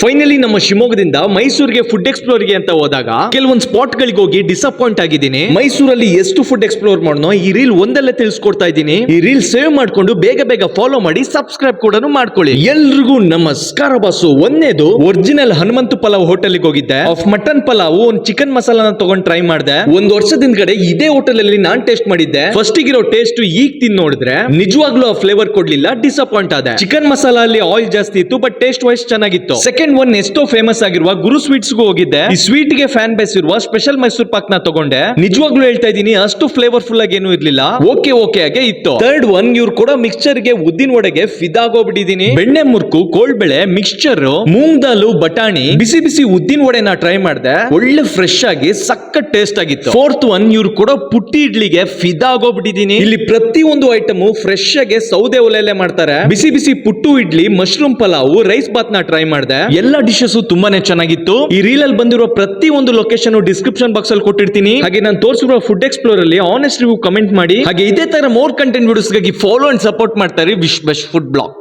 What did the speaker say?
Finally ನಮ್ಮ ಶಿವಮೊಗ್ಗದಿಂದ ಮೈಸೂರಿಗೆ ಫುಡ್ ಎಕ್ಸ್ಪ್ಲೋರ್ ಗೆ ಅಂತ ಹೋದಾಗ ಕೆಲವೊಂದು ಸ್ಪಾಟ್ ಗಳಿಗೆ ಹೋಗಿ ಡಿಸಪಾಯಿಂಟ್ ಆಗಿದ್ದೀನಿ. ಮೈಸೂರಲ್ಲಿ ಎಷ್ಟು ಫುಡ್ ಎಕ್ಸ್ಪ್ಲೋರ್ ಮಾಡೋಣ ಈ ರೀಲ್ ಒಂದಲ್ಲೇ ತಿಳಿಸ್ಕೊಡ್ತಾ ಇದ್ದೀನಿ. ಈ ರೀಲ್ ಸೇವ್ ಮಾಡ್ಕೊಂಡು ಬೇಗ ಬೇಗ ಫಾಲೋ ಮಾಡಿ ಸಬ್ಸ್ಕ್ರೈಬ್ ಕೂಡ ಮಾಡ್ಕೊಳ್ಳಿ. ಎಲ್ರಿಗೂ ನಮಸ್ಕಾರ ಬಾಸು. ಒಂದೇದು ಒರಿಜಿನಲ್ ಹನುಮಂತು ಪಲಾವ್ ಹೋಟೆಲ್ ಹೋಗಿದ್ದೆ. ಆಫ್ ಮಟನ್ ಪಲಾವ್ ಒಂದು ಚಿಕನ್ ಮಸಾಲಾನ ತಗೊಂಡ್ ಟ್ರೈ ಮಾಡಿದೆ. ಒಂದು ವರ್ಷದಿಂದ ಕಡೆ ಇದೇ ಹೋಟೆಲ್ ಅಲ್ಲಿ ನಾನ್ ಟೇಸ್ಟ್ ಮಾಡಿದ್ದೆ. ಫಸ್ಟ್ ಇರೋ ಟೇಸ್ಟ್ ಈಗ ತಿನ್ ನೋಡಿದ್ರೆ ನಿಜವಾಗ್ಲೂ ಆ ಫ್ಲೇವರ್ ಕೊಡ್ಲಿಲ್ಲ, ಡಿಸಪಾಯಿಂಟ್ ಆದೆ. ಚಿಕನ್ ಮಸಾಲಾ ಅಲ್ಲಿ ಆಯಿಲ್ ಜಾಸ್ತಿ ಇತ್ತು, ಬಟ್ ಟೇಸ್ಟ್ ವೈಸ್ ಚೆನ್ನಾಗಿತ್ತು. ಸೆಕೆಂಡ್ ಒನ್ ಎಷ್ಟೋ ಫೇಮಸ್ ಆಗಿರುವ ಗುರು ಸ್ವೀಟ್ಸ್ ಗೂ ಹೋಗಿದ್ದೆ. ಈ ಸ್ವೀಟ್ ಗೆ ಫ್ಯಾನ್ ಬೇಸ್ ಇರುವ ಸ್ಪೆಷಲ್ ಮೈಸೂರ್ ಪಾಕ್ ನ ತಗೊಂಡೆ. ನಿಜವಾಗ್ಲೂ ಹೇಳ್ತಾ ಇದೀನಿ, ಅಷ್ಟು ಫ್ಲೇವರ್ಫುಲ್ ಆಗಿ ಏನು ಇರ್ಲಿಲ್ಲ, ಓಕೆ ಆಗಿ ಇತ್ತು. ಥರ್ಡ್ ಒನ್ ಇವ್ರು ಕೂಡ ಮಿಕ್ಸ್ಚರ್ ಗೆ ಉದ್ದಿನ ವಡೆಗೆ ಫಿದಾಗೋಗ್ಬಿಟ್ಟಿದೀನಿ. ಬೆಣ್ಣೆ ಮುರ್ಕು, ಕೋಳ್ಬೆಳೆ, ಮಿಕ್ಸ್ಚರ್, ಮೂಂಗ್ ದಾಲು, ಬಟಾಣಿ, ಬಿಸಿ ಬಿಸಿ ಉದ್ದಿನ ವಡೆನ ಟ್ರೈ ಮಾಡಿದೆ. ಒಳ್ಳೆ ಫ್ರೆಶ್ ಆಗಿ ಸಖತ್ ಟೇಸ್ಟ್ ಆಗಿತ್ತು. ಫೋರ್ತ್ ಒನ್ ಇವ್ರು ಕೂಡ ಪುಟ್ಟಿ ಇಡ್ಲಿಗೆ ಫಿದಾಗೋಗ್ಬಿಟ್ಟಿದೀನಿ. ಇಲ್ಲಿ ಪ್ರತಿ ಒಂದು ಐಟಮ್ ಫ್ರೆಶ್ ಆಗಿ ಸೌದೆ ಒಲೆಯಲ್ಲೇ ಮಾಡ್ತಾರೆ. ಬಿಸಿ ಬಿಸಿ ಪುಟ್ಟು ಇಡ್ಲಿ, ಮಶ್ರೂಮ್ ಪಲಾವ್, ರೈಸ್ ಬಾತ್ ನ ಟ್ರೈ ಮಾಡಿದೆ. ಎಲ್ಲಾ ಡಿಶಸ್ ತುಂಬಾನೇ ಚೆನ್ನಾಗಿತ್ತು. ಈ ರೀಲ್ ಅಲ್ಲಿ ಬಂದಿರೋ ಪ್ರತಿ ಒಂದು ಲೊಕೇಶನ್ ಡಿಸ್ಕ್ರಿಪ್ಷನ್ ಬಾಕ್ಸ್ ಅಲ್ಲಿ ಕೊಟ್ಟಿರ್ತೀನಿ. ಹಾಗೆ ನಾನು ತೋರಿಸಿರೋ ಫುಡ್ ಎಕ್ಸ್ಪ್ಲೋರ್ ಅಲ್ಲಿ ಆನೆಸ್ಟ್ ರಿವ್ಯೂ ಕಮೆಂಟ್ ಮಾಡಿ. ಹಾಗೆ ಇದೇ ತರ ಮೋರ್ ಕಂಟೆಂಟ್ ವಿಡಿಯೋಸ್ ಗಾಗಿ ಫಾಲೋ ಅಂಡ್ ಸಪೋರ್ಟ್ ಮಾಡ್ತಾರೆ ವಿಶ್ ಬೆಸ್ಟ್ ಫುಡ್ ಬ್ಲಾಗ್.